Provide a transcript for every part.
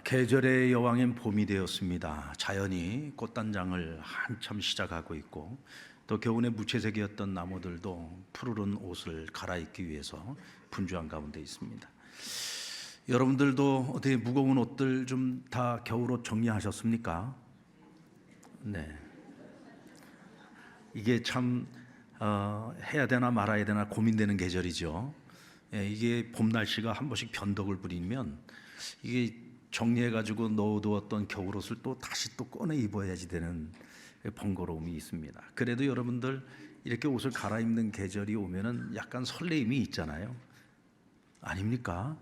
계절의 여왕인 봄이 되었습니다. 자연이 꽃단장을 한참 시작하고 있고 또 겨우내 무채색이었던 나무들도 푸르른 옷을 갈아입기 위해서 분주한 가운데 있습니다. 여러분들도 어떻게 무거운 옷들 좀 다 겨울옷 정리하셨습니까? 네. 이게 참 해야 되나 말아야 되나 고민되는 계절이죠. 이게 봄 날씨가 한 번씩 변덕을 부리면 이게 정리해가지고 넣어두었던 겨울옷을 또 다시 또 꺼내 입어야지 되는 번거로움이 있습니다. 그래도 여러분들 이렇게 옷을 갈아입는 계절이 오면은 약간 설레임이 있잖아요. 아닙니까?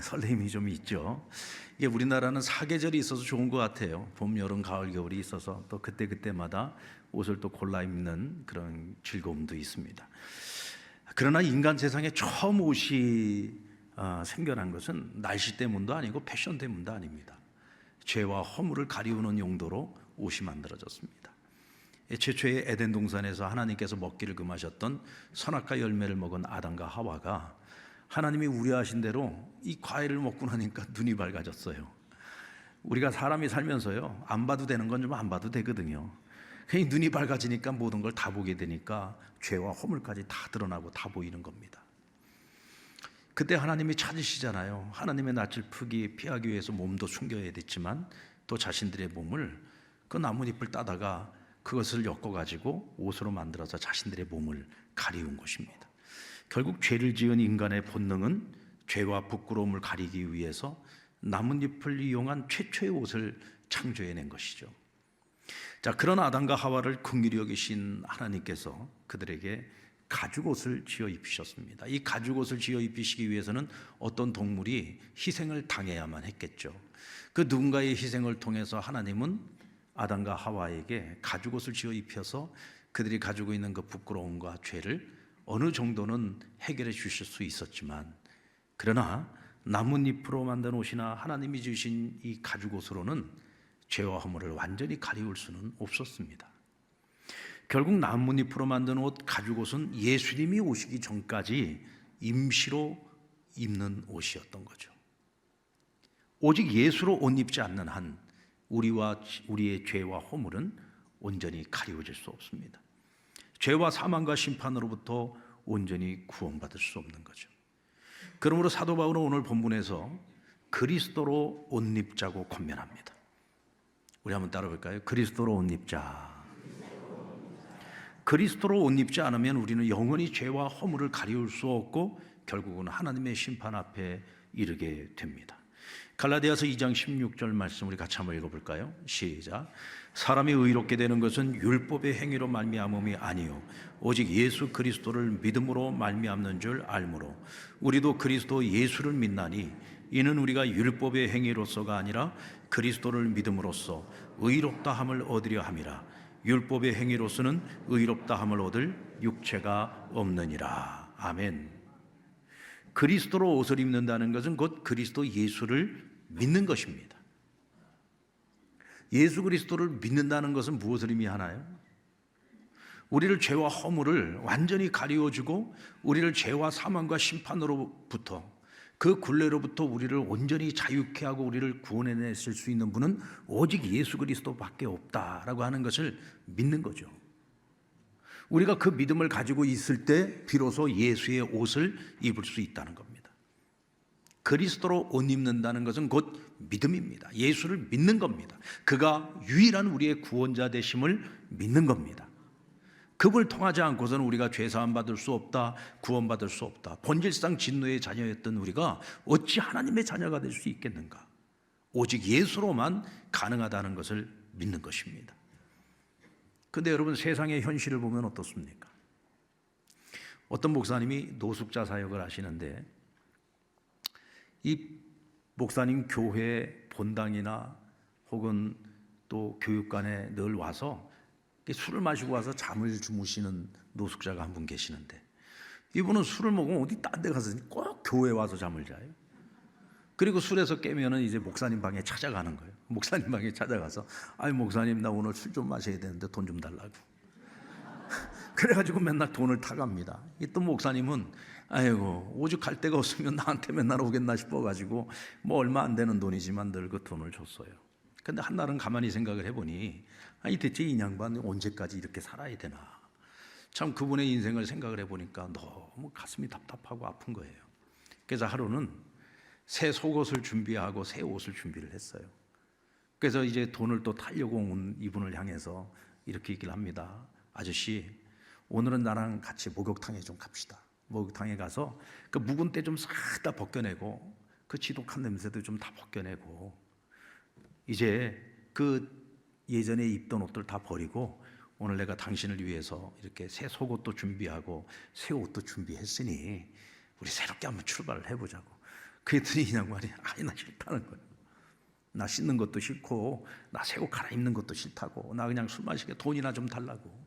설레임이 좀 있죠. 이게 우리나라는 사계절이 있어서 좋은 것 같아요. 봄, 여름, 가을, 겨울이 있어서 또 그때마다 옷을 또 골라 입는 그런 즐거움도 있습니다. 그러나 인간 세상에 처음 옷이 생겨난 것은 날씨 때문도 아니고 패션 때문도 아닙니다. 죄와 허물을 가리우는 용도로 옷이 만들어졌습니다. 최초의 에덴 동산에서 하나님께서 먹기를 금하셨던 선악과 열매를 먹은 아담과 하와가 하나님이 우려하신 대로 이 과일을 먹고 나니까 눈이 밝아졌어요. 우리가 사람이 살면서요, 안 봐도 되는 건 좀 안 봐도 되거든요. 그냥 눈이 밝아지니까 모든 걸 다 보게 되니까 죄와 허물까지 다 드러나고 다 보이는 겁니다. 그때 하나님이 찾으시잖아요. 하나님의 낯을 피하기 위해서 몸도 숨겨야 됐지만 또 자신들의 몸을 그 나뭇잎을 따다가 그것을 엮어가지고 옷으로 만들어서 자신들의 몸을 가리운 것입니다. 결국 죄를 지은 인간의 본능은 죄와 부끄러움을 가리기 위해서 나뭇잎을 이용한 최초의 옷을 창조해낸 것이죠. 자, 그런 아담과 하와를 긍휼히 여기신 하나님께서 그들에게 가죽옷을 지어 입히셨습니다. 이 가죽옷을 지어 입히시기 위해서는 어떤 동물이 희생을 당해야만 했겠죠. 그 누군가의 희생을 통해서 하나님은 아담과 하와에게 가죽옷을 지어 입혀서 그들이 가지고 있는 그 부끄러움과 죄를 어느 정도는 해결해 주실 수 있었지만, 그러나 나뭇잎으로 만든 옷이나 하나님이 주신 이 가죽옷으로는 죄와 허물을 완전히 가리울 수는 없었습니다. 결국 나뭇잎으로 만든 옷, 가죽옷은 예수님이 오시기 전까지 임시로 입는 옷이었던 거죠. 오직 예수로 옷 입지 않는 한 우리와 우리의 죄와 허물은 온전히 가리워질 수 없습니다. 죄와 사망과 심판으로부터 온전히 구원받을 수 없는 거죠. 그러므로 사도 바울은 오늘 본문에서 그리스도로 옷 입자고 권면합니다. 우리 한번 따라 볼까요? 그리스도로 옷 입자. 그리스도로 옷 입지 않으면 우리는 영원히 죄와 허물을 가리울 수 없고 결국은 하나님의 심판 앞에 이르게 됩니다. 갈라디아서 2장 16절 말씀 우리 같이 한번 읽어볼까요? 시작. 사람이 의롭게 되는 것은 율법의 행위로 말미암음이 아니요 오직 예수 그리스도를 믿음으로 말미암는 줄 알므로 우리도 그리스도 예수를 믿나니 이는 우리가 율법의 행위로서가 아니라 그리스도를 믿음으로써 의롭다 함을 얻으려 함이라. 율법의 행위로서는 의롭다 함을 얻을 육체가 없느니라. 아멘. 그리스도로 옷을 입는다는 것은 곧 그리스도 예수를 믿는 것입니다. 예수 그리스도를 믿는다는 것은 무엇을 의미하나요? 우리를 죄와 허물을 완전히 가리워주고 우리를 죄와 사망과 심판으로부터 그 굴레로부터 우리를 온전히 자유케 하고 우리를 구원해냈을 수 있는 분은 오직 예수 그리스도밖에 없다라고 하는 것을 믿는 거죠. 우리가 그 믿음을 가지고 있을 때 비로소 예수의 옷을 입을 수 있다는 겁니다. 그리스도로 옷 입는다는 것은 곧 믿음입니다. 예수를 믿는 겁니다. 그가 유일한 우리의 구원자 되심을 믿는 겁니다. 그분을 통하지 않고서는 우리가 죄사함 받을 수 없다, 구원받을 수 없다. 본질상 진노의 자녀였던 우리가 어찌 하나님의 자녀가 될 수 있겠는가? 오직 예수로만 가능하다는 것을 믿는 것입니다. 그런데 여러분, 세상의 현실을 보면 어떻습니까? 어떤 목사님이 노숙자 사역을 하시는데 이 목사님 교회 본당이나 혹은 또 교육관에 늘 와서 술을 마시고 와서 잠을 주무시는 노숙자가 한 분 계시는데 이분은 술을 먹으면 어디 딴 데 가서 꼭 교회에 와서 잠을 자요. 그리고 술에서 깨면은 이제 목사님 방에 찾아가는 거예요. 목사님 방에 찾아가서 아이 목사님 나 오늘 술 좀 마셔야 되는데 돈 좀 달라고. 그래가지고 맨날 돈을 타갑니다. 또 목사님은 아이고 오죽 갈 데가 없으면 나한테 맨날 오겠나 싶어가지고 뭐 얼마 안 되는 돈이지만 늘 그 돈을 줬어요. 근데 한날은 가만히 생각을 해보니 아니 대체 이 양반 언제까지 이렇게 살아야 되나, 참 그분의 인생을 생각을 해보니까 너무 가슴이 답답하고 아픈 거예요. 그래서 하루는 새 속옷을 준비하고 새 옷을 준비를 했어요. 그래서 이제 돈을 또 타려고 온 이분을 향해서 이렇게 얘기를 합니다. 아저씨, 오늘은 나랑 같이 목욕탕에 좀 갑시다. 목욕탕에 가서 그 묵은 때 좀 싹 다 벗겨내고 그 지독한 냄새도 좀 다 벗겨내고 이제 그 예전에 입던 옷들 다 버리고 오늘 내가 당신을 위해서 이렇게 새 속옷도 준비하고 새 옷도 준비했으니 우리 새롭게 한번 출발을 해보자고. 그랬더니 이 양반이 아니 나 싫다는 거예요. 나 씻는 것도 싫고 나 새 옷 갈아입는 것도 싫다고, 나 그냥 술 마시게 돈이나 좀 달라고.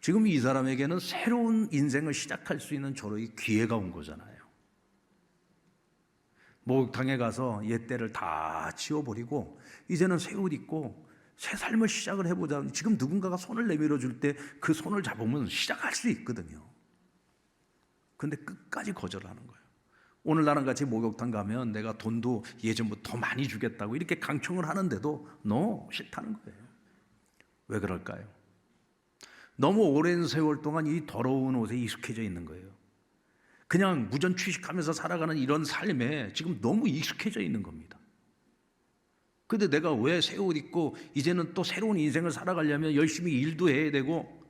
지금 이 사람에게는 새로운 인생을 시작할 수 있는 저로의 기회가 온 거잖아요. 목욕탕에 가서 옛때를 다 지워버리고 이제는 새 옷 입고 새 삶을 시작을 해보자. 지금 누군가가 손을 내밀어 줄 때 그 손을 잡으면 시작할 수 있거든요. 근데 끝까지 거절하는 거예요. 오늘 나랑 같이 목욕탕 가면 내가 돈도 예전보다 더 많이 주겠다고 이렇게 강청을 하는데도 싫다는 거예요. 왜 그럴까요? 너무 오랜 세월 동안 이 더러운 옷에 익숙해져 있는 거예요. 그냥 무전 취식하면서 살아가는 이런 삶에 지금 너무 익숙해져 있는 겁니다. 근데 내가 왜 새 옷 입고 이제는 또 새로운 인생을 살아가려면 열심히 일도 해야 되고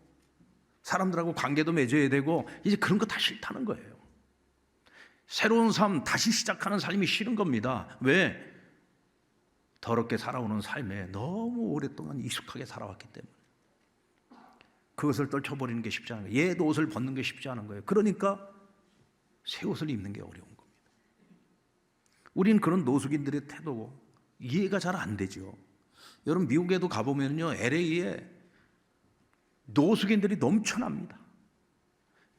사람들하고 관계도 맺어야 되고 이제 그런 거 다 싫다는 거예요. 새로운 삶, 다시 시작하는 삶이 싫은 겁니다. 왜? 더럽게 살아오는 삶에 너무 오랫동안 익숙하게 살아왔기 때문에. 그것을 떨쳐버리는 게 쉽지 않은 거예요. 옛 옷을 벗는 게 쉽지 않은 거예요. 그러니까 새 옷을 입는 게 어려운 겁니다. 우리는 그런 노숙인들의 태도고 이해가 잘 안 되죠. 여러분 미국에도 가보면요, LA에 노숙인들이 넘쳐납니다.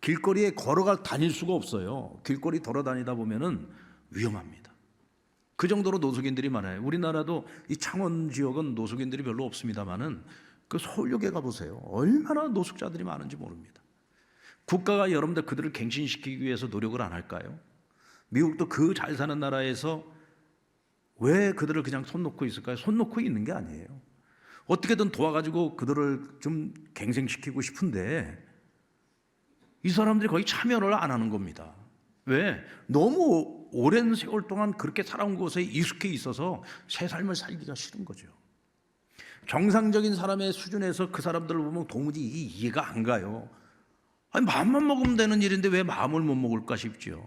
길거리에 다닐 수가 없어요. 길거리 돌아다니다 보면은 위험합니다. 그 정도로 노숙인들이 많아요. 우리나라도 이 창원 지역은 노숙인들이 별로 없습니다만은 그 서울역에 가보세요. 얼마나 노숙자들이 많은지 모릅니다. 국가가 여러분들 그들을 갱신시키기 위해서 노력을 안 할까요? 미국도 그 잘 사는 나라에서 왜 그들을 그냥 손 놓고 있을까요? 손 놓고 있는 게 아니에요. 어떻게든 도와가지고 그들을 좀 갱생시키고 싶은데 이 사람들이 거의 참여를 안 하는 겁니다. 왜? 너무 오랜 세월 동안 그렇게 살아온 곳에 익숙해 있어서 새 삶을 살기가 싫은 거죠. 정상적인 사람의 수준에서 그 사람들을 보면 도무지 이해가 안 가요. 아니 마음만 먹으면 되는 일인데 왜 마음을 못 먹을까 싶죠.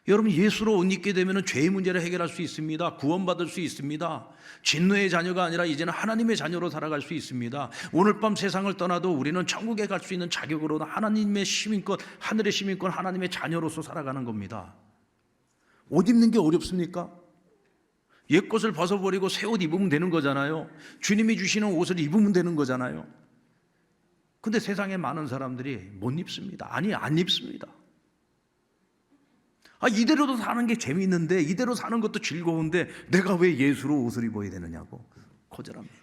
여러분 예수로 옷 입게 되면 죄의 문제를 해결할 수 있습니다. 구원받을 수 있습니다. 진노의 자녀가 아니라 이제는 하나님의 자녀로 살아갈 수 있습니다. 오늘 밤 세상을 떠나도 우리는 천국에 갈 수 있는 자격으로 하나님의 시민권, 하늘의 시민권, 하나님의 자녀로서 살아가는 겁니다. 옷 입는 게 어렵습니까? 옛것을 벗어버리고 새 옷 입으면 되는 거잖아요. 주님이 주시는 옷을 입으면 되는 거잖아요. 근데 세상에 많은 사람들이 못 입습니다. 아니 안 입습니다. 이대로도 사는 게 재미있는데, 이대로 사는 것도 즐거운데 내가 왜 예수로 옷을 입어야 되느냐고 거절합니다.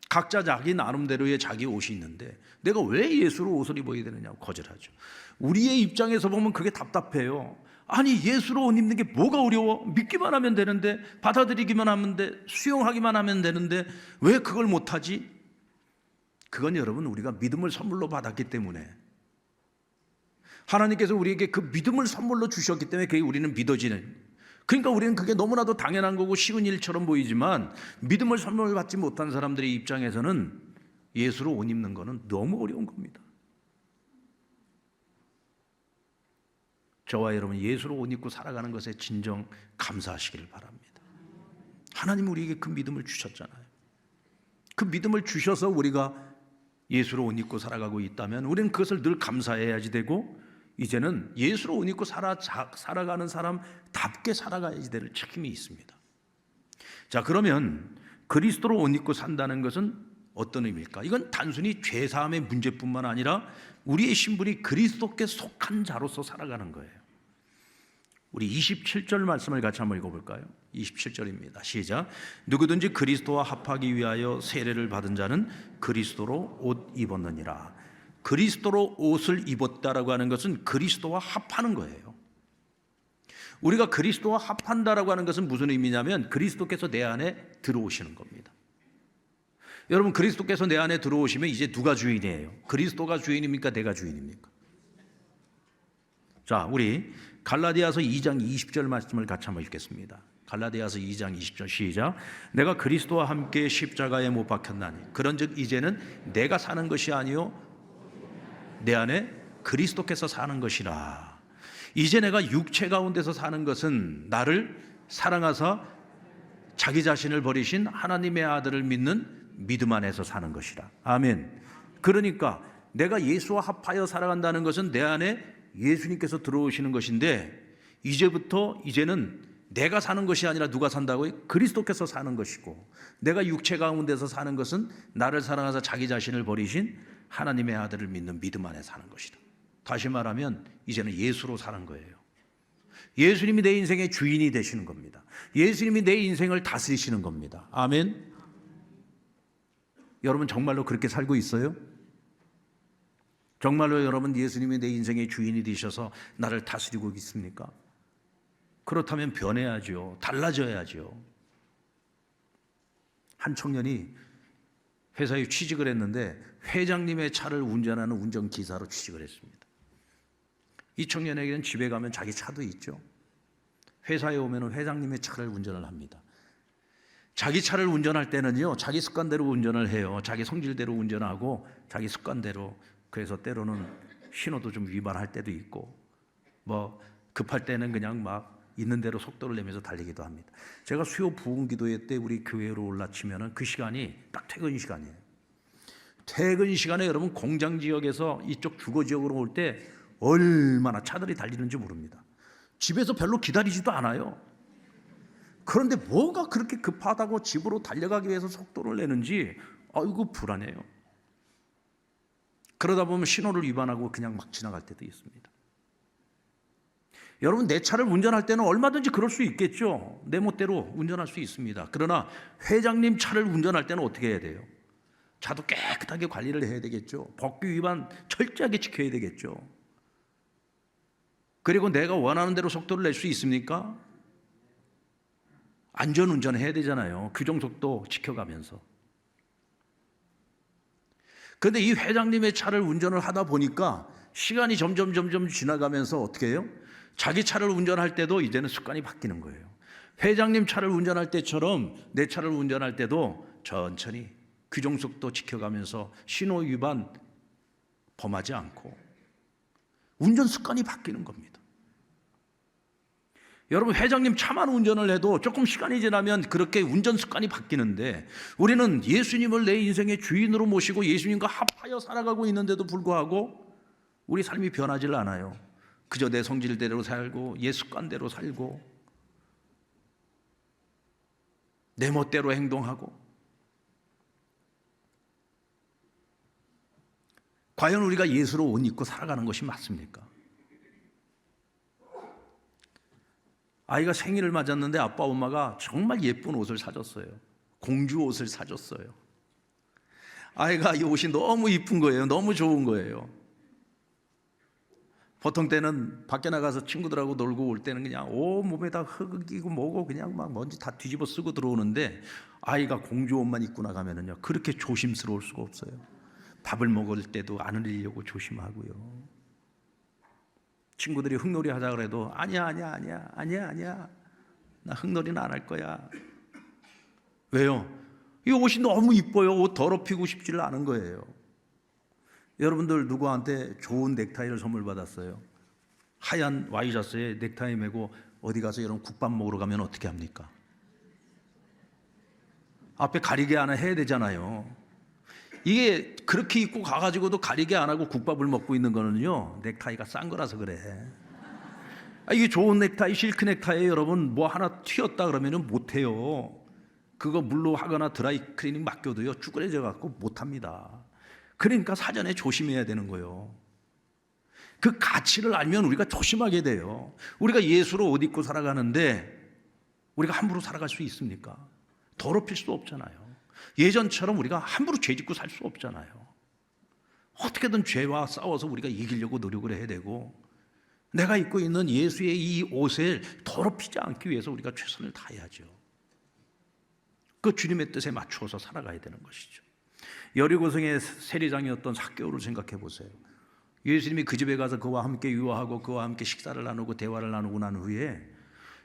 각자 자기 나름대로의 자기 옷이 있는데 내가 왜 예수로 옷을 입어야 되느냐고 거절하죠. 우리의 입장에서 보면 그게 답답해요. 아니 예수로 옷 입는 게 뭐가 어려워? 믿기만 하면 되는데, 받아들이기만 하면 돼, 수용하기만 하면 되는데 왜 그걸 못하지? 그건 여러분 우리가 믿음을 선물로 받았기 때문에, 하나님께서 우리에게 그 믿음을 선물로 주셨기 때문에 그게 우리는 믿어지는, 그러니까 우리는 그게 너무나도 당연한 거고 쉬운 일처럼 보이지만 믿음을 선물 받지 못한 사람들의 입장에서는 예수로 옷 입는 거는 너무 어려운 겁니다. 저와 여러분 예수로 옷 입고 살아가는 것에 진정 감사하시기를 바랍니다. 하나님 우리에게 그 믿음을 주셨잖아요. 그 믿음을 주셔서 우리가 예수로 옷 입고 살아가고 있다면 우리는 그것을 늘 감사해야지 되고, 이제는 예수로 옷 입고 살아가는 사람답게 살아가야지 될 책임이 있습니다. 자, 그러면 그리스도로 옷 입고 산다는 것은 어떤 의미일까? 이건 단순히 죄사함의 문제뿐만 아니라 우리의 신분이 그리스도께 속한 자로서 살아가는 거예요. 우리 27절 말씀을 같이 한번 읽어볼까요? 27절입니다. 시작. 누구든지 그리스도와 합하기 위하여 세례를 받은 자는 그리스도로 옷 입었느니라. 그리스도로 옷을 입었다라고 하는 것은 그리스도와 합하는 거예요. 우리가 그리스도와 합한다라고 하는 것은 무슨 의미냐면 그리스도께서 내 안에 들어오시는 겁니다. 여러분, 그리스도께서 내 안에 들어오시면 이제 누가 주인이에요? 그리스도가 주인입니까? 내가 주인입니까? 자, 우리 갈라디아서 2장 20절 말씀을 같이 한번 읽겠습니다. 갈라디아서 2장 20절 시작. 내가 그리스도와 함께 십자가에 못 박혔나니 그런즉 이제는 내가 사는 것이 아니요 내 안에 그리스도께서 사는 것이라. 이제 내가 육체 가운데서 사는 것은 나를 사랑하사 자기 자신을 버리신 하나님의 아들을 믿는 믿음 안에서 사는 것이라. 아멘. 그러니까 내가 예수와 합하여 살아간다는 것은 내 안에 예수님께서 들어오시는 것인데 이제는 내가 사는 것이 아니라 누가 산다고요? 그리스도께서 사는 것이고, 내가 육체 가운데서 사는 것은 나를 사랑하사 자기 자신을 버리신 하나님의 아들을 믿는 믿음 안에 사는 것이다. 다시 말하면 이제는 예수로 사는 거예요. 예수님이 내 인생의 주인이 되시는 겁니다. 예수님이 내 인생을 다스리시는 겁니다. 아멘. 여러분 정말로 그렇게 살고 있어요? 정말로 여러분 예수님이 내 인생의 주인이 되셔서 나를 다스리고 있습니까? 그렇다면 변해야죠. 달라져야죠. 한 청년이 회사에 취직을 했는데 회장님의 차를 운전하는 운전기사로 취직을 했습니다. 이 청년에게는 집에 가면 자기 차도 있죠. 회사에 오면 회장님의 차를 운전을 합니다. 자기 차를 운전할 때는요, 자기 습관대로 운전을 해요. 자기 성질대로 운전하고 자기 습관대로. 그래서 때로는 신호도 좀 위반할 때도 있고, 뭐 급할 때는 그냥 막 있는 대로 속도를 내면서 달리기도 합니다. 제가 수요 부흥 기도회 때 우리 교회로 올라치면은 그 시간이 딱 퇴근 시간이에요. 퇴근 시간에 여러분 공장 지역에서 이쪽 주거 지역으로 올 때 얼마나 차들이 달리는지 모릅니다. 집에서 별로 기다리지도 않아요. 그런데 뭐가 그렇게 급하다고 집으로 달려가기 위해서 속도를 내는지 아이고 불안해요. 그러다 보면 신호를 위반하고 그냥 막 지나갈 때도 있습니다. 여러분 내 차를 운전할 때는 얼마든지 그럴 수 있겠죠. 내 멋대로 운전할 수 있습니다. 그러나 회장님 차를 운전할 때는 어떻게 해야 돼요? 차도 깨끗하게 관리를 해야 되겠죠. 법규 위반 철저하게 지켜야 되겠죠. 그리고 내가 원하는 대로 속도를 낼 수 있습니까? 안전운전 해야 되잖아요. 규정속도 지켜가면서. 그런데 이 회장님의 차를 운전을 하다 보니까 시간이 점점 지나가면서 어떻게 해요? 자기 차를 운전할 때도 이제는 습관이 바뀌는 거예요. 회장님 차를 운전할 때처럼 내 차를 운전할 때도 천천히 규정속도 지켜가면서 신호 위반 범하지 않고 운전 습관이 바뀌는 겁니다. 여러분 회장님 차만 운전을 해도 조금 시간이 지나면 그렇게 운전 습관이 바뀌는데 우리는 예수님을 내 인생의 주인으로 모시고 예수님과 합하여 살아가고 있는데도 불구하고 우리 삶이 변하질 않아요. 그저 내 성질대로 살고 옛 습관대로 살고 내 멋대로 행동하고. 과연 우리가 예수로 옷 입고 살아가는 것이 맞습니까? 아이가 생일을 맞았는데 아빠 엄마가 정말 예쁜 옷을 사줬어요. 공주 옷을 사줬어요. 아이가 이 옷이 너무 이쁜 거예요. 너무 좋은 거예요. 보통 때는 밖에 나가서 친구들하고 놀고 올 때는 그냥 온몸에다 흙이고 뭐고 그냥 막 먼지 다 뒤집어 쓰고 들어오는데 아이가 공주 옷만 입고 나가면은요 그렇게 조심스러울 수가 없어요. 밥을 먹을 때도 안 흘리려고 조심하고요. 친구들이 흙놀이 하자 그래도 아니야 나 흙놀이는 안 할 거야. 왜요? 이 옷이 너무 이뻐요. 옷 더럽히고 싶지를 않은 거예요. 여러분들 누구한테 좋은 넥타이를 선물 받았어요? 하얀 와이셔츠에 넥타이 메고 어디 가서 여러분 국밥 먹으러 가면 어떻게 합니까? 앞에 가리개 하나 해야 되잖아요. 이게 그렇게 입고 가가지고도 가리개 안 하고 국밥을 먹고 있는 거는요 넥타이가 싼 거라서 그래. 이게 좋은 넥타이 실크 넥타이에 여러분 뭐 하나 튀었다 그러면 못해요. 그거 물로 하거나 드라이 클리닝 맡겨도요 쭈그려져 갖고 못합니다. 그러니까 사전에 조심해야 되는 거예요. 그 가치를 알면 우리가 조심하게 돼요. 우리가 예수로 옷 입고 살아가는데 우리가 함부로 살아갈 수 있습니까? 더럽힐 수 없잖아요. 예전처럼 우리가 함부로 죄짓고 살 수 없잖아요. 어떻게든 죄와 싸워서 우리가 이기려고 노력을 해야 되고, 내가 입고 있는 예수의 이 옷을 더럽히지 않기 위해서 우리가 최선을 다해야죠. 그 주님의 뜻에 맞추어서 살아가야 되는 것이죠. 여리고성의 세리장이었던 삭개오를 생각해 보세요. 예수님이 그 집에 가서 그와 함께 유화하고 그와 함께 식사를 나누고 대화를 나누고 난 후에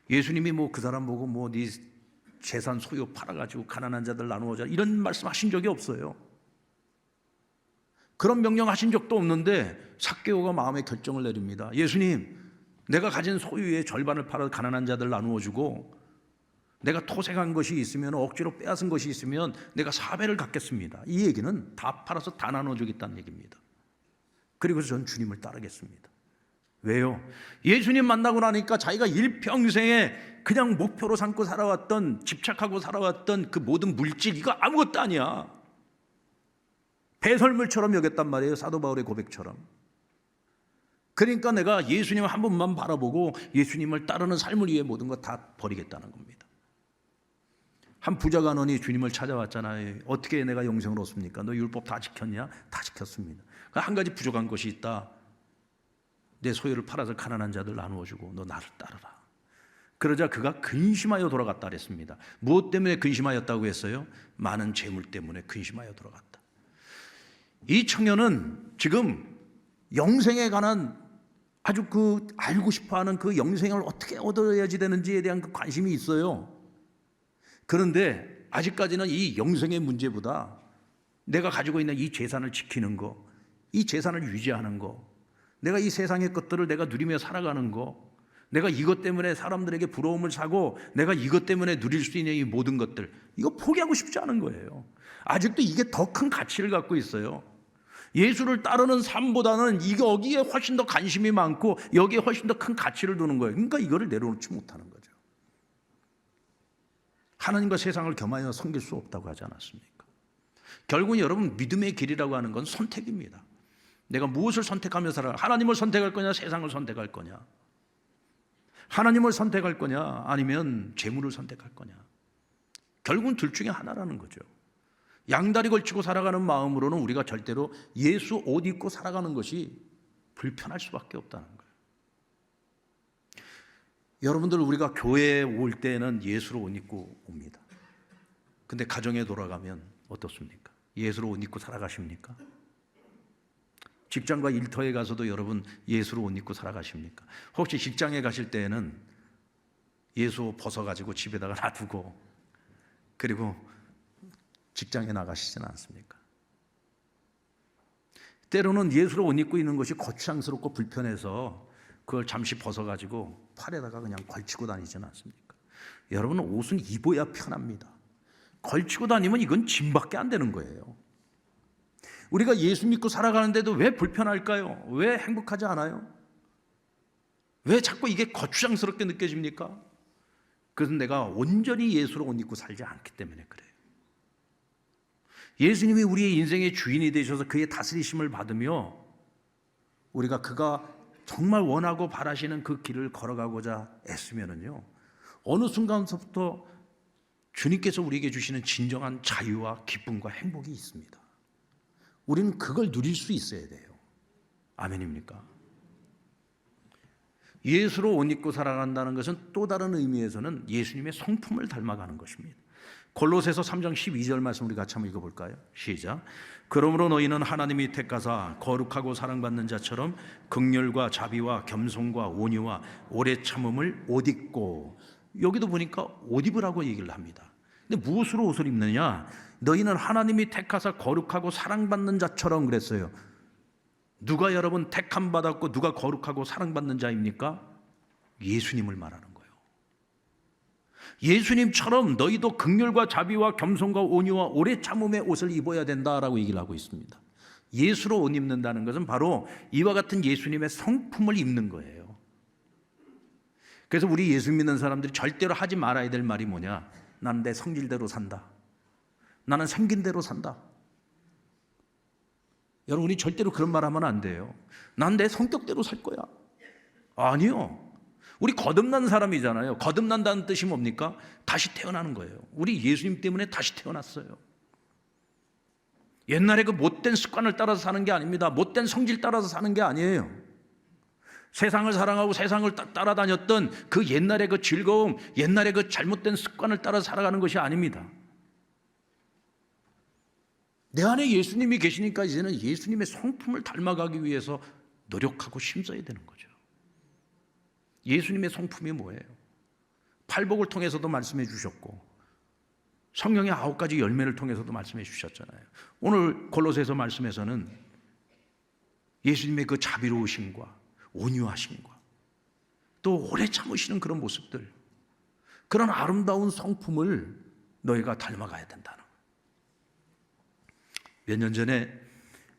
예수님이 그 사람 보고 네 재산 소유 팔아가지고 가난한 자들 나누어자 이런 말씀하신 적이 없어요. 그런 명령하신 적도 없는데 삭개오가 마음의 결정을 내립니다. 예수님, 내가 가진 소유의 절반을 팔아 가난한 자들 나누어주고, 내가 토색한 것이 있으면, 억지로 빼앗은 것이 있으면 내가 4배를 갚겠습니다. 이 얘기는 다 팔아서 다 나눠주겠다는 얘기입니다. 그리고 전 주님을 따르겠습니다. 왜요? 예수님 만나고 나니까 자기가 일평생에 그냥 목표로 삼고 살아왔던, 집착하고 살아왔던 그 모든 물질, 이거 아무것도 아니야. 배설물처럼 여겼단 말이에요. 사도 바울의 고백처럼. 그러니까 내가 예수님 한 번만 바라보고 예수님을 따르는 삶을 위해 모든 것 다 버리겠다는 겁니다. 한 부자 간원이 주님을 찾아왔잖아요. 어떻게 내가 영생을 얻습니까? 너 율법 다 지켰냐? 다 지켰습니다. 한 가지 부족한 것이 있다. 내 소유를 팔아서 가난한 자들 나누어주고 너 나를 따르라. 그러자 그가 근심하여 돌아갔다 그랬습니다. 무엇 때문에 근심하였다고 했어요? 많은 재물 때문에 근심하여 돌아갔다. 이 청년은 지금 영생에 관한 아주 알고 싶어하는 그 영생을 어떻게 얻어야지 되는지에 대한 그 관심이 있어요. 그런데 아직까지는 이 영생의 문제보다 내가 가지고 있는 이 재산을 지키는 거, 이 재산을 유지하는 거, 내가 이 세상의 것들을 내가 누리며 살아가는 거, 내가 이것 때문에 사람들에게 부러움을 사고 내가 이것 때문에 누릴 수 있는 이 모든 것들, 이거 포기하고 싶지 않은 거예요. 아직도 이게 더 큰 가치를 갖고 있어요. 예수를 따르는 삶보다는 여기에 훨씬 더 관심이 많고 여기에 훨씬 더 큰 가치를 두는 거예요. 그러니까 이거를 내려놓지 못하는 거죠. 하나님과 세상을 겸하여 섬길 수 없다고 하지 않았습니까? 결국은 여러분, 믿음의 길이라고 하는 건 선택입니다. 내가 무엇을 선택하며 살아? 하나님을 선택할 거냐, 세상을 선택할 거냐? 하나님을 선택할 거냐, 아니면 재물을 선택할 거냐? 결국은 둘 중에 하나라는 거죠. 양다리 걸치고 살아가는 마음으로는 우리가 절대로 예수 옷 입고 살아가는 것이 불편할 수밖에 없다는 거예요. 여러분들, 우리가 교회에 올 때는 예수로 옷 입고 옵니다. 근데 가정에 돌아가면 어떻습니까? 예수로 옷 입고 살아가십니까? 직장과 일터에 가서도 여러분 예수로 옷 입고 살아가십니까? 혹시 직장에 가실 때에는 예수 옷 벗어가지고 집에다가 놔두고 그리고 직장에 나가시지는 않습니까? 때로는 예수로 옷 입고 있는 것이 거추장스럽고 불편해서 그걸 잠시 벗어가지고 팔에다가 그냥 걸치고 다니지는 않습니까? 여러분, 옷은 입어야 편합니다. 걸치고 다니면 이건 짐밖에 안 되는 거예요. 우리가 예수 믿고 살아가는데도 왜 불편할까요? 왜 행복하지 않아요? 왜 자꾸 이게 거추장스럽게 느껴집니까? 그것은 내가 온전히 예수로 옷 입고 살지 않기 때문에 그래요. 예수님이 우리의 인생의 주인이 되셔서 그의 다스리심을 받으며 우리가 그가 정말 원하고 바라시는 그 길을 걸어가고자 애쓰면은요, 어느 순간부터 주님께서 우리에게 주시는 진정한 자유와 기쁨과 행복이 있습니다. 우리는 그걸 누릴 수 있어야 돼요. 아멘입니까? 예수로 옷 입고 살아간다는 것은 또 다른 의미에서는 예수님의 성품을 닮아가는 것입니다. 골로새서 3장 12절 말씀 우리 같이 한번 읽어볼까요? 시작. 그러므로 너희는 하나님이 택하사 거룩하고 사랑받는 자처럼 긍휼과 자비와 겸손과 온유와 오래 참음을 옷 입고, 여기도 보니까 옷 입으라고 얘기를 합니다. 근데 무엇으로 옷을 입느냐? 너희는 하나님이 택하사 거룩하고 사랑받는 자처럼 그랬어요. 누가 여러분 택함 받았고 누가 거룩하고 사랑받는 자입니까? 예수님을 말하는 거예요. 예수님처럼 너희도 긍휼과 자비와 겸손과 온유와 오래 참음의 옷을 입어야 된다라고 얘기를 하고 있습니다. 예수로 옷 입는다는 것은 바로 이와 같은 예수님의 성품을 입는 거예요. 그래서 우리 예수 믿는 사람들이 절대로 하지 말아야 될 말이 뭐냐? 나는 내 성질대로 산다. 나는 생긴 대로 산다. 여러분이 절대로 그런 말 하면 안 돼요. 난 내 성격대로 살 거야. 아니요. 우리 거듭난 사람이잖아요. 거듭난다는 뜻이 뭡니까? 다시 태어나는 거예요. 우리 예수님 때문에 다시 태어났어요. 옛날에 그 못된 습관을 따라서 사는 게 아닙니다. 못된 성질 따라서 사는 게 아니에요. 세상을 사랑하고 세상을 따라다녔던 그 옛날의 그 즐거움, 옛날의 그 잘못된 습관을 따라 살아가는 것이 아닙니다. 내 안에 예수님이 계시니까 이제는 예수님의 성품을 닮아가기 위해서 노력하고 힘써야 되는 거죠. 예수님의 성품이 뭐예요? 팔복을 통해서도 말씀해 주셨고 성령의 9가지 열매를 통해서도 말씀해 주셨잖아요. 오늘 골로새서 말씀에서는 예수님의 그 자비로우심과 온유하심과 또 오래 참으시는 그런 모습들, 그런 아름다운 성품을 너희가 닮아가야 된다는 거예요. 몇 년 전에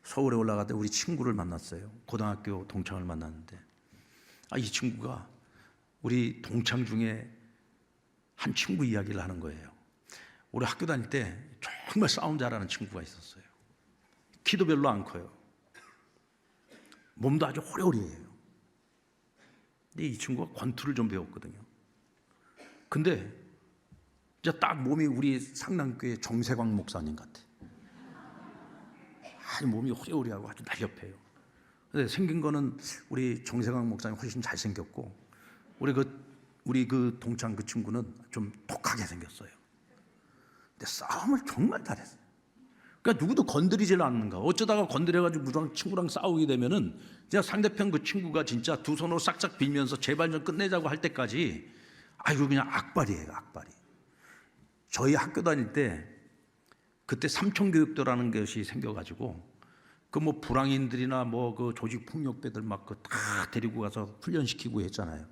서울에 올라갈 때 우리 친구를 만났어요. 고등학교 동창을 만났는데 이 친구가 우리 동창 중에 한 친구 이야기를 하는 거예요. 우리 학교 다닐 때 정말 싸움 잘하는 친구가 있었어요. 키도 별로 안 커요. 몸도 아주 호리호리해요. 근데 이 친구가 권투를 좀 배웠거든요. 근데 이제 딱 몸이 우리 상남교회 정세광 목사님 같아. 아주 몸이 호리호리하고 아주 날렵해요. 근데 생긴 거는 우리 정세광 목사님 훨씬 잘생겼고 우리 그 동창 그 친구는 좀 독하게 생겼어요. 근데 싸움을 정말 잘했어요. 그러니까 누구도 건드리질 않는가. 어쩌다가 건드려가지고 누구랑 친구랑 싸우게 되면은 그냥 상대편 그 친구가 진짜 두 손으로 싹싹 빌면서 제발 좀 끝내자고 할 때까지 아이고 그냥 악발이에요, 악발이. 저희 학교 다닐 때 그때 삼총교육도라는 것이 생겨가지고 그 뭐 불황인들이나 뭐 그 조직 폭력배들 막 그 다 데리고 가서 훈련시키고 했잖아요.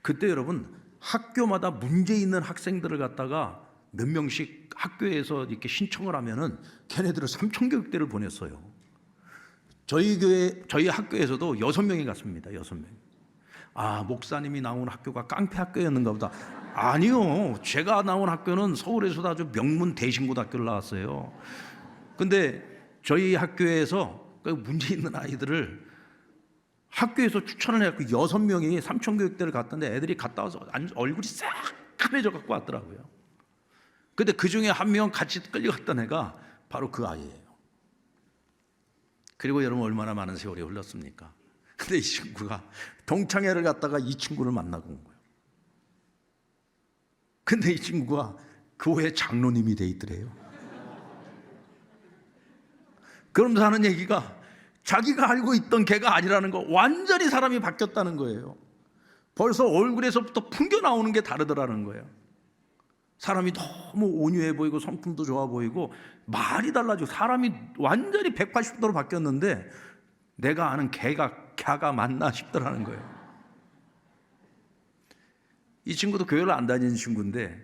그때 여러분 학교마다 문제 있는 학생들을 갖다가 몇 명씩 학교에서 이렇게 신청을 하면은 걔네들을 삼총교육대를 보냈어요. 저희 학교에서도 6명이 갔습니다. 6명. 목사님이 나온 학교가 깡패 학교였는가 보다. 아니요. 제가 나온 학교는 서울에서도 아주 명문 대신고등학교를 나왔어요. 근데 저희 학교에서 그 문제 있는 아이들을 학교에서 추천을 해갖고 6명이 삼총교육대를 갔던데 애들이 갔다 와서 얼굴이 새카매져 갖고 왔더라고요. 근데 그 중에 한 명 같이 끌려갔던 애가 바로 그 아이예요. 그리고 여러분 얼마나 많은 세월이 흘렀습니까? 근데 이 친구가 동창회를 갔다가 이 친구를 만나고 온 거예요. 근데 이 친구가 교회 장로님이 돼 있더래요. 그러면서 하는 얘기가 자기가 알고 있던 걔가 아니라는 거, 완전히 사람이 바뀌었다는 거예요. 벌써 얼굴에서부터 풍겨 나오는 게 다르더라는 거예요. 사람이 너무 온유해 보이고 성품도 좋아 보이고 말이 달라지고 사람이 완전히 180도로 바뀌었는데 내가 아는 걔가 맞나 싶더라는 거예요. 이 친구도 교회를 안 다니는 친구인데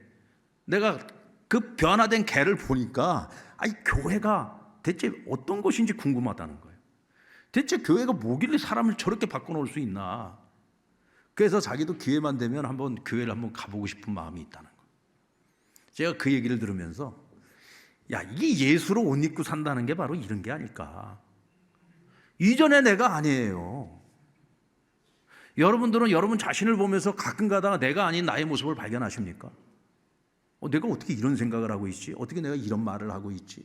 내가 그 변화된 걔를 보니까 교회가 대체 어떤 것인지 궁금하다는 거예요. 대체 교회가 뭐길래 사람을 저렇게 바꿔놓을 수 있나. 그래서 자기도 기회만 되면 한번 교회를 한번 가보고 싶은 마음이 있다는 거예요. 제가 그 얘기를 들으면서 이게 예수로 옷 입고 산다는 게 바로 이런 게 아닐까. 이전의 내가 아니에요. 여러분들은 여러분 자신을 보면서 가끔 가다가 내가 아닌 나의 모습을 발견하십니까? 내가 어떻게 이런 생각을 하고 있지? 어떻게 내가 이런 말을 하고 있지?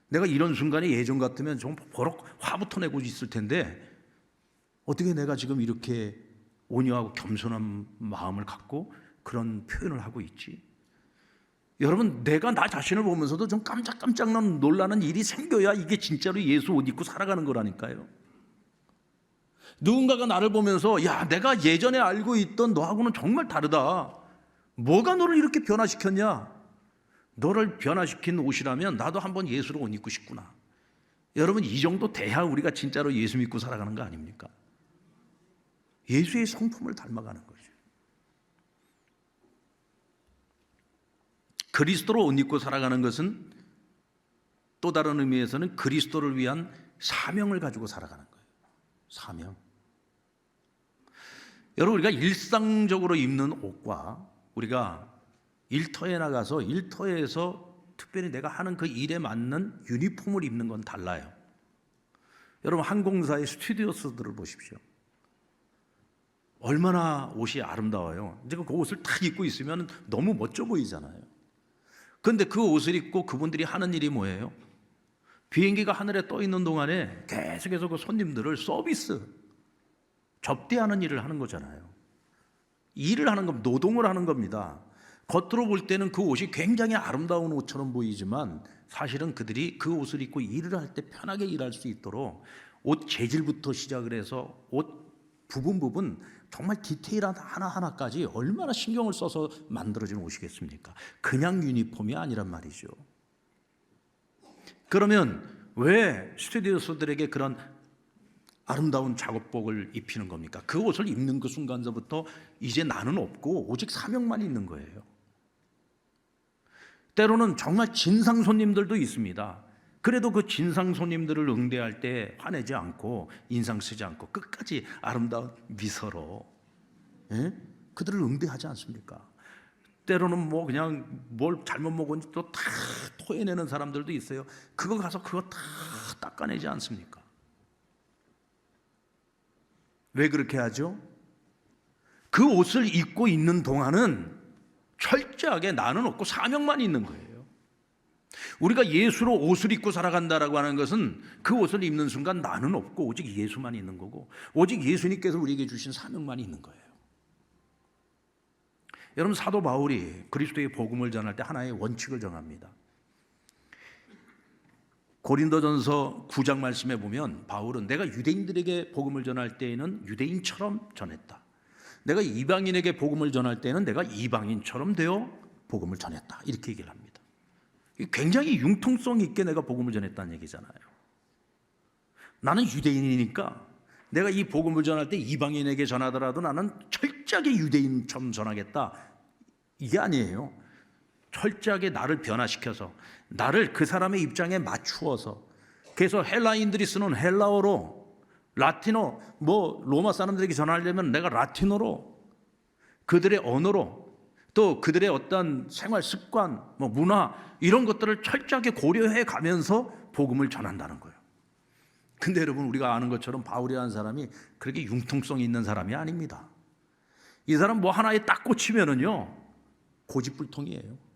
내가 이런 순간에 예전 같으면 좀 버럭 화부터 내고 있을 텐데 어떻게 내가 지금 이렇게 온유하고 겸손한 마음을 갖고 그런 표현을 하고 있지? 여러분, 내가 나 자신을 보면서도 좀 깜짝깜짝 놀라는 일이 생겨야 이게 진짜로 예수 옷 입고 살아가는 거라니까요. 누군가가 나를 보면서 내가 예전에 알고 있던 너하고는 정말 다르다. 뭐가 너를 이렇게 변화시켰냐? 너를 변화시킨 옷이라면 나도 한번 예수로 옷 입고 싶구나. 여러분, 이 정도 돼야 우리가 진짜로 예수 믿고 살아가는 거 아닙니까? 예수의 성품을 닮아가는 거죠. 그리스도로 옷 입고 살아가는 것은 또 다른 의미에서는 그리스도를 위한 사명을 가지고 살아가는 거예요. 사명. 여러분, 우리가 일상적으로 입는 옷과 우리가 일터에 나가서 일터에서 특별히 내가 하는 그 일에 맞는 유니폼을 입는 건 달라요. 여러분, 항공사의 스튜디오스들을 보십시오. 얼마나 옷이 아름다워요. 이제 그 옷을 딱 입고 있으면 너무 멋져 보이잖아요. 그런데 그 옷을 입고 그분들이 하는 일이 뭐예요? 비행기가 하늘에 떠 있는 동안에 계속해서 그 손님들을 서비스, 접대하는 일을 하는 거잖아요. 일을 하는 겁니다. 노동을 하는 겁니다. 겉으로 볼 때는 그 옷이 굉장히 아름다운 옷처럼 보이지만 사실은 그들이 그 옷을 입고 일을 할 때 편하게 일할 수 있도록 옷 재질부터 시작을 해서 옷 부분 정말 디테일한 하나하나까지 얼마나 신경을 써서 만들어진 옷이겠습니까? 그냥 유니폼이 아니란 말이죠. 그러면 왜 스튜디오스들에게 그런 아름다운 작업복을 입히는 겁니까? 그 옷을 입는 그 순간서부터 이제 나는 없고 오직 사명만 있는 거예요. 때로는 정말 진상 손님들도 있습니다. 그래도 그 진상 손님들을 응대할 때 화내지 않고 인상 쓰지 않고 끝까지 아름다운 미소로 그들을 응대하지 않습니까? 때로는 뭐 그냥 뭘 잘못 먹은지 또 다 토해내는 사람들도 있어요. 그거 가서 그거 다 닦아내지 않습니까? 왜 그렇게 하죠? 그 옷을 입고 있는 동안은 철저하게 나는 없고 사명만 있는 거예요. 우리가 예수로 옷을 입고 살아간다라고 하는 것은 그 옷을 입는 순간 나는 없고 오직 예수만 있는 거고 오직 예수님께서 우리에게 주신 사명만 있는 거예요. 여러분, 사도 바울이 그리스도의 복음을 전할 때 하나의 원칙을 정합니다. 고린도전서 9장 말씀에 보면 바울은 내가 유대인들에게 복음을 전할 때에는 유대인처럼 전했다. 내가 이방인에게 복음을 전할 때는 내가 이방인처럼 되어 복음을 전했다. 이렇게 얘기를 합니다. 굉장히 융통성 있게 내가 복음을 전했다는 얘기잖아요. 나는 유대인이니까 내가 이 복음을 전할 때 이방인에게 전하더라도 나는 철저하게 유대인처럼 전하겠다. 이게 아니에요. 철저하게 나를 변화시켜서 나를 그 사람의 입장에 맞추어서 그래서 헬라인들이 쓰는 헬라어로 라틴어 뭐 로마 사람들에게 전하려면 내가 라틴어로 그들의 언어로 또 그들의 어떤 생활 습관 뭐 문화 이런 것들을 철저하게 고려해 가면서 복음을 전한다는 거예요. 근데 여러분, 우리가 아는 것처럼 바울이라는 사람이 그렇게 융통성이 있는 사람이 아닙니다. 이 사람 뭐 하나에 딱 꽂히면은요 고집불통이에요.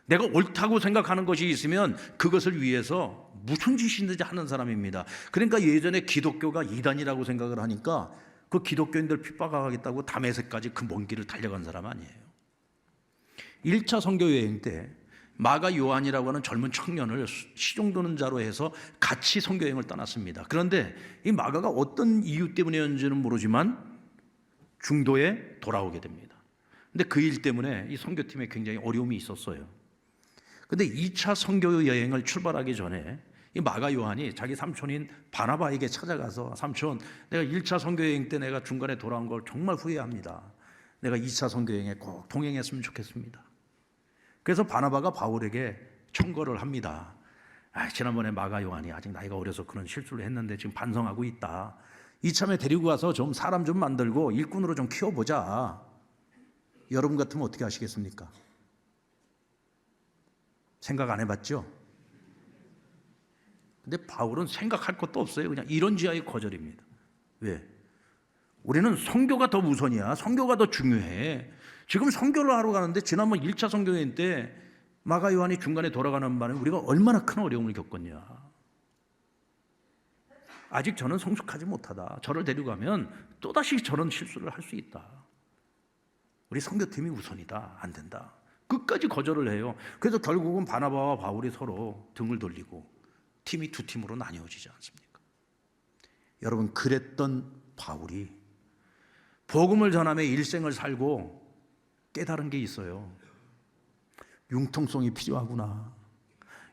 내가 옳다고 생각하는 것이 있으면 그것을 위해서 무슨 짓이든지 하는 사람입니다. 그러니까 예전에 기독교가 이단이라고 생각을 하니까 그 기독교인들 핍박하겠다고 다메섹까지 그 먼 길을 달려간 사람 아니에요. 1차 선교 여행 때 마가 요한이라고 하는 젊은 청년을 시종도는 자로 해서 같이 선교 여행을 떠났습니다. 그런데 이 마가가 어떤 이유 때문이었는지는 모르지만 중도에 돌아오게 됩니다. 근데 그 일 때문에 이 선교팀에 굉장히 어려움이 있었어요. 근데 2차 선교 여행을 출발하기 전에 이 마가 요한이 자기 삼촌인 바나바에게 찾아가서 삼촌, 내가 1차 선교 여행 때 내가 중간에 돌아온 걸 정말 후회합니다. 내가 2차 선교 여행에 꼭 동행했으면 좋겠습니다. 그래서 바나바가 바울에게 청거를 합니다. 지난번에 마가 요한이 아직 나이가 어려서 그런 실수를 했는데 지금 반성하고 있다. 이참에 데리고 가서 좀 사람 좀 만들고 일꾼으로 좀 키워보자. 여러분 같으면 어떻게 하시겠습니까? 생각 안 해봤죠? 근데 바울은 생각할 것도 없어요. 그냥 이런지하의 거절입니다. 왜? 우리는 선교가 더 우선이야. 선교가 더 중요해. 지금 선교를 하러 가는데 지난번 1차 선교여행 때 마가 요한이 중간에 돌아가는 바람에 우리가 얼마나 큰 어려움을 겪었냐. 아직 저는 성숙하지 못하다. 저를 데려가면 또다시 저런 실수를 할 수 있다. 우리 선교팀이 우선이다. 안 된다. 끝까지 거절을 해요. 그래서 결국은 바나바와 바울이 서로 등을 돌리고 팀이 두 팀으로 나뉘어지지 않습니까? 여러분, 그랬던 바울이 복음을 전하며 일생을 살고 깨달은 게 있어요. 융통성이 필요하구나.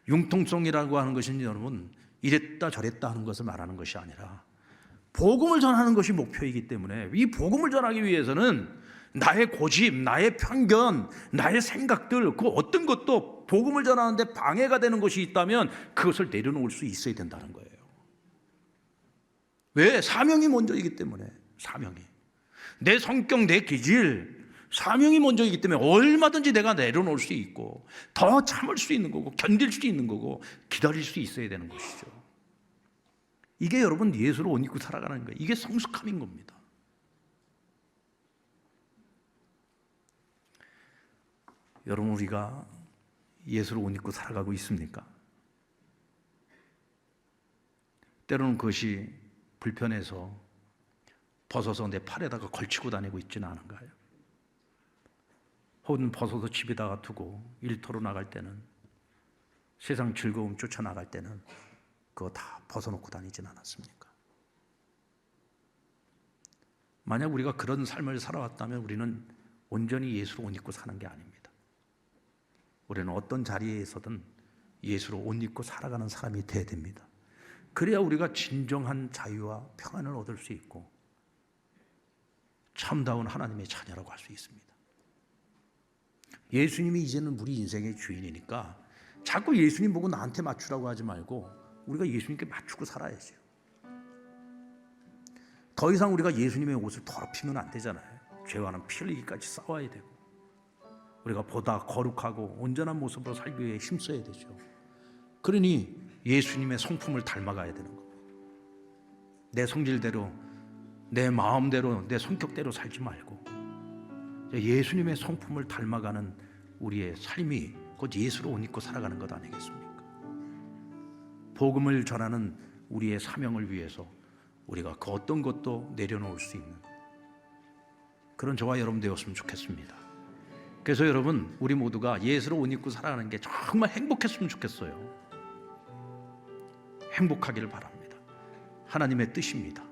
융통성이라고 하는 것은 여러분 이랬다 저랬다 하는 것을 말하는 것이 아니라 복음을 전하는 것이 목표이기 때문에 이 복음을 전하기 위해서는 나의 고집, 나의 편견, 나의 생각들 그 어떤 것도 복음을 전하는데 방해가 되는 것이 있다면 그것을 내려놓을 수 있어야 된다는 거예요. 왜? 사명이 먼저이기 때문에. 사명이 내 성격, 내 기질, 사명이 먼저이기 때문에 얼마든지 내가 내려놓을 수 있고 더 참을 수 있는 거고 견딜 수 있는 거고 기다릴 수 있어야 되는 것이죠. 이게 여러분 예수로 옷 입고 살아가는 거예요. 이게 성숙함인 겁니다. 여러분, 우리가 예수로 옷 입고 살아가고 있습니까? 때로는 그것이 불편해서 벗어서 내 팔에다가 걸치고 다니고 있지는 않은가요? 혹은 벗어서 집에다가 두고 일터로 나갈 때는, 세상 즐거움 쫓아나갈 때는 그거 다 벗어놓고 다니진 않았습니까? 만약 우리가 그런 삶을 살아왔다면 우리는 온전히 예수로 옷 입고 사는 게 아닙니다. 우리는 어떤 자리에서든 예수로 옷 입고 살아가는 사람이 돼야 됩니다. 그래야 우리가 진정한 자유와 평안을 얻을 수 있고 참다운 하나님의 자녀라고 할 수 있습니다. 예수님이 이제는 우리 인생의 주인이니까 자꾸 예수님 보고 나한테 맞추라고 하지 말고 우리가 예수님께 맞추고 살아야죠. 더 이상 우리가 예수님의 옷을 더럽히면 안 되잖아요. 죄와는 피 흘리기까지 싸워야 되고 우리가 보다 거룩하고 온전한 모습으로 살기 위해 힘써야 되죠. 그러니 예수님의 성품을 닮아가야 되는 거예요. 내 성질대로, 내 마음대로, 내 성격대로 살지 말고 예수님의 성품을 닮아가는 우리의 삶이 곧 예수로 옷 입고 살아가는 것 아니겠습니까? 복음을 전하는 우리의 사명을 위해서 우리가 그 어떤 것도 내려놓을 수 있는 그런 저와 여러분 되었으면 좋겠습니다. 그래서 여러분, 우리 모두가 예수로 옷 입고 살아가는 게 정말 행복했으면 좋겠어요. 행복하기를 바랍니다. 하나님의 뜻입니다.